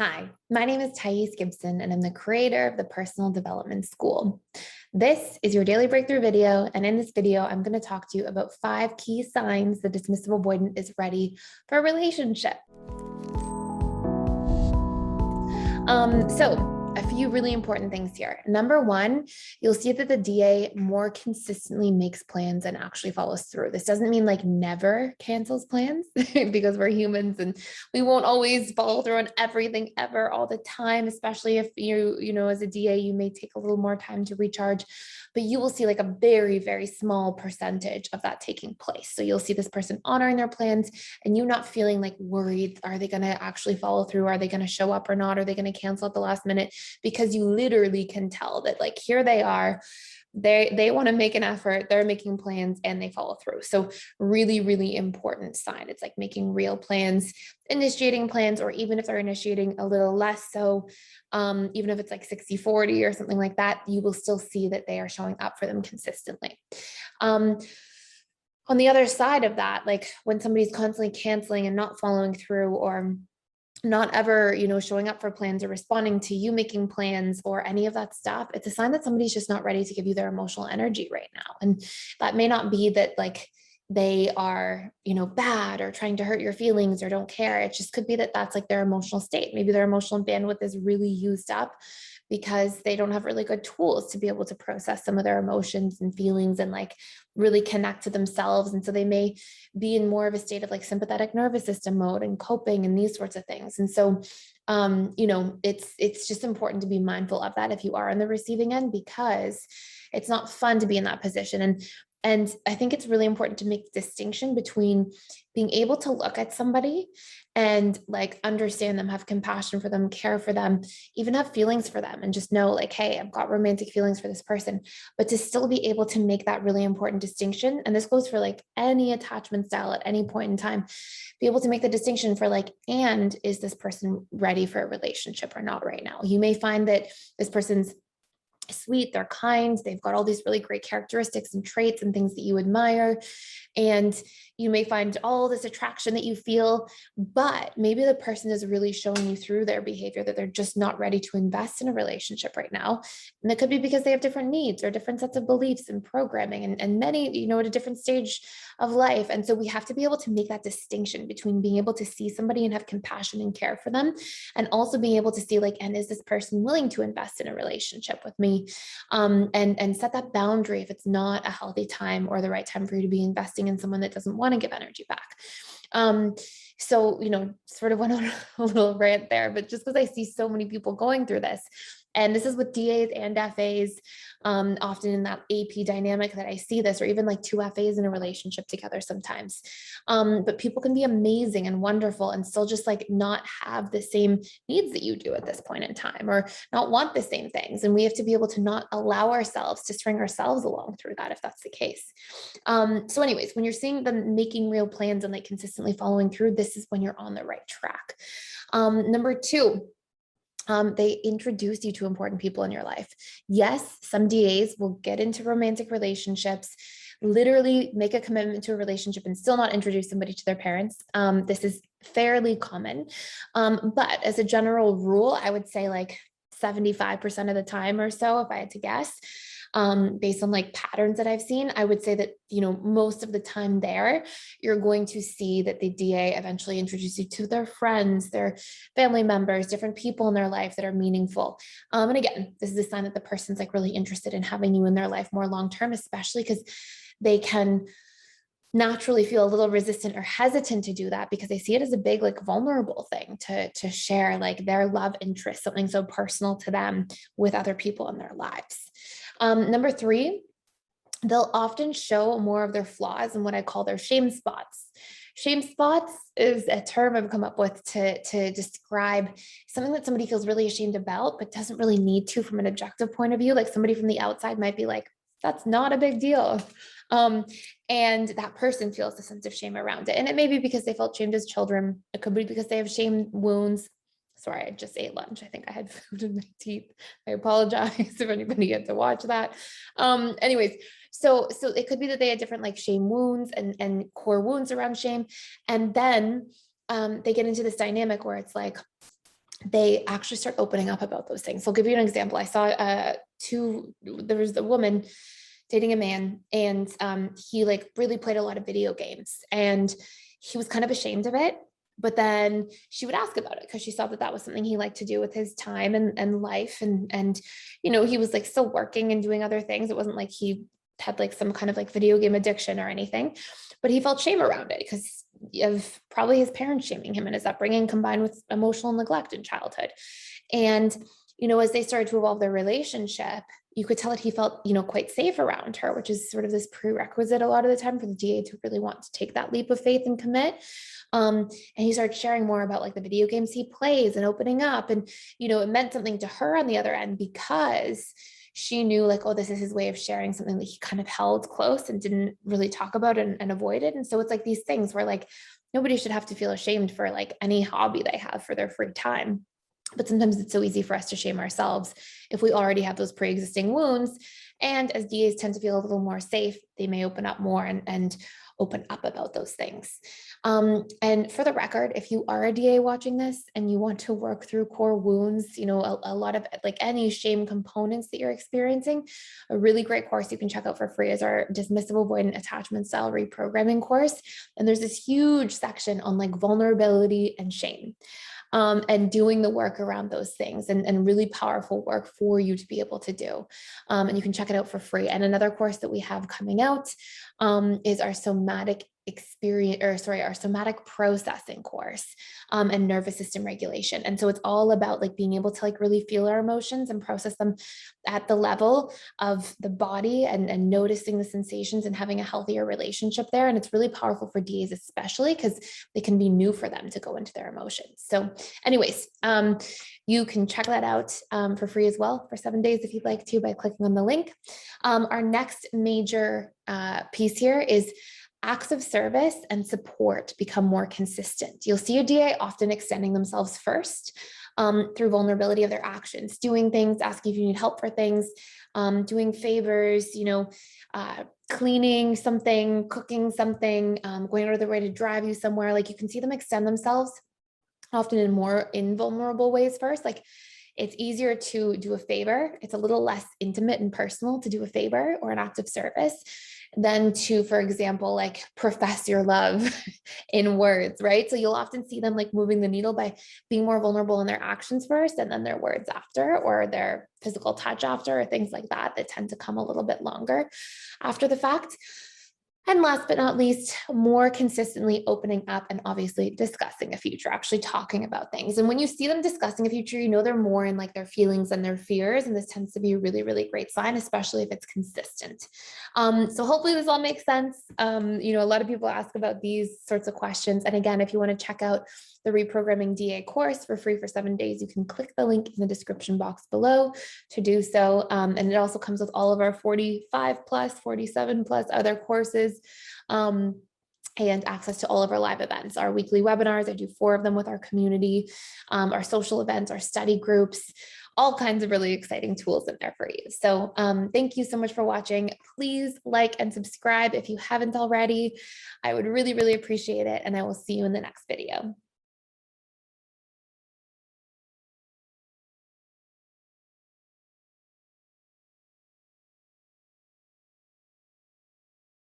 Hi, my name is Gibson, and I'm the creator of the Personal Development School. This is your daily breakthrough video, and in this video, I'm going to talk to you about 5 key signs the dismissive avoidant is ready for a relationship. So a few really important things here. Number one, you'll see that the DA more consistently makes plans and actually follows through. This doesn't mean like never cancels plans because we're humans and we won't always follow through on everything ever all the time, especially if as a DA, you may take a little more time to recharge, but you will see like a very, very small percentage of that taking place. So you'll see this person honoring their plans and you not feeling like worried. Are they going to actually follow through? Are they going to show up or not? Are they going to cancel at the last minute? Because you literally can tell that like here they are, they want to make an effort, they're making plans and they follow through. So really, really important sign. It's like making real plans, initiating plans, or even if they're initiating a little less so, even if it's like 60-40 or something like that, you will still see that they are showing up for them consistently. On the other side of that, like when somebody's constantly canceling and not following through, or not ever, showing up for plans or responding to you making plans or any of that stuff, it's a sign that somebody's just not ready to give you their emotional energy right now. And that may not be that like they are, bad or trying to hurt your feelings or don't care. It just could be that that's like their emotional state. Maybe their emotional bandwidth is really used up because they don't have really good tools to be able to process some of their emotions and feelings and like really connect to themselves. And so they may be in more of a state of like sympathetic nervous system mode and coping and these sorts of things. And so, it's just important to be mindful of that if you are on the receiving end, because it's not fun to be in that position. And I think it's really important to make the distinction between being able to look at somebody and like understand them, have compassion for them, care for them, even have feelings for them, and just know like, hey, I've got romantic feelings for this person, but to still be able to make that really important distinction. And this goes for like any attachment style at any point in time, be able to make the distinction for like, and is this person ready for a relationship or not right now? You may find that this person's sweet, they're kind, they've got all these really great characteristics and traits and things that you admire. And you may find all this attraction that you feel, but maybe the person is really showing you through their behavior that they're just not ready to invest in a relationship right now. And that could be because they have different needs or different sets of beliefs and programming and many, at a different stage of life. And so we have to be able to make that distinction between being able to see somebody and have compassion and care for them, and also being able to see like, and is this person willing to invest in a relationship with me? And set that boundary if it's not a healthy time or the right time for you to be investing in someone that doesn't want to give energy back. So, sort of went on a little rant there, but just because I see so many people going through this, and this is with DAs and FAs, often in that AP dynamic that I see this, or even like 2 FAs in a relationship together sometimes. But people can be amazing and wonderful and still just like not have the same needs that you do at this point in time, or not want the same things. And we have to be able to not allow ourselves to string ourselves along through that if that's the case. So anyways, when you're seeing them making real plans and like consistently following through, this is when you're on the right track. Number 2, they introduce you to important people in your life. Yes, some DAs will get into romantic relationships, literally make a commitment to a relationship and still not introduce somebody to their parents. This is fairly common. But as a general rule, I would say like 75% of the time or so, if I had to guess, based on like patterns that I've seen, I would say that, most of the time there, you're going to see that the DA eventually introduce you to their friends, their family members, different people in their life that are meaningful. And again, this is a sign that the person's like really interested in having you in their life more long-term, especially because they can naturally feel a little resistant or hesitant to do that because they see it as a big, like vulnerable thing to share like their love interest, something so personal to them with other people in their lives. Number 3, they'll often show more of their flaws and what I call their shame spots. Shame spots is a term I've come up with to describe something that somebody feels really ashamed about, but doesn't really need to from an objective point of view. Like somebody from the outside might be like, that's not a big deal. And that person feels a sense of shame around it. And it may be because they felt shamed as children. It could be because they have shame wounds. Sorry, I just ate lunch. I think I had food in my teeth. I apologize if anybody had to watch that. Anyways, so it could be that they had different like shame wounds and core wounds around shame. And then they get into this dynamic where it's like, they actually start opening up about those things. So I'll give you an example. I saw there was a woman dating a man, and he like really played a lot of video games, and he was kind of ashamed of it. But then she would ask about it because she saw that that was something he liked to do with his time and life. And, you know, he was like still working and doing other things. It wasn't like he had like some kind of like video game addiction or anything, but he felt shame around it because of probably his parents shaming him in his upbringing combined with emotional neglect in childhood. And, you know, as they started to evolve their relationship, you could tell that he felt, you know, quite safe around her, which is sort of this prerequisite a lot of the time for the DA to really want to take that leap of faith and commit. And he started sharing more about like the video games he plays and opening up. And, you know, it meant something to her on the other end because she knew like, oh, this is his way of sharing something that he kind of held close and didn't really talk about and avoided. And so it's like these things where like nobody should have to feel ashamed for like any hobby they have for their free time. But sometimes it's so easy for us to shame ourselves if we already have those pre-existing wounds. And as DAs tend to feel a little more safe, they may open up more and open up about those things. And for the record, if you are a DA watching this and you want to work through core wounds, you know, a lot of like any shame components that you're experiencing, a really great course you can check out for free is our Dismissive Avoidant Attachment Style Reprogramming course. And there's this huge section on like vulnerability and shame. And doing the work around those things and really powerful work for you to be able to do. And you can check it out for free. And another course that we have coming out is our somatic our somatic processing course and nervous system regulation. And so it's all about like being able to like really feel our emotions and process them at the level of the body and noticing the sensations and having a healthier relationship there. And it's really powerful for DAs, especially because they can be new for them to go into their emotions. So anyways, you can check that out for free as well for 7 days if you'd like to by clicking on the link. Our next major piece here is acts of service and support become more consistent. You'll see a DA often extending themselves first through vulnerability of their actions, doing things, asking if you need help for things, doing favors, you know, cleaning something, cooking something, going out of their way to drive you somewhere. Like you can see them extend themselves often in more invulnerable ways first. Like it's easier to do a favor. It's a little less intimate and personal to do a favor or an act of service than to, for example, like profess your love in words, right? So you'll often see them like moving the needle by being more vulnerable in their actions first and then their words after, or their physical touch after, or things like that that tend to come a little bit longer after the fact. And last but not least, more consistently opening up and obviously discussing a future, actually talking about things. And when you see them discussing a future, you know they're more in like their feelings and their fears. And this tends to be a really, really great sign, especially if it's consistent. So hopefully this all makes sense. You know, a lot of people ask about these sorts of questions. And again, if you want to check out the Reprogramming DA course for free for 7 days, you can click the link in the description box below to do so. And it also comes with all of our 45 plus, 47 plus other courses and access to all of our live events, our weekly webinars. I do 4 of them with our community, our social events, our study groups, all kinds of really exciting tools in there for you. So thank you so much for watching. Please like and subscribe if you haven't already. I would really, really appreciate it. And I will see you in the next video.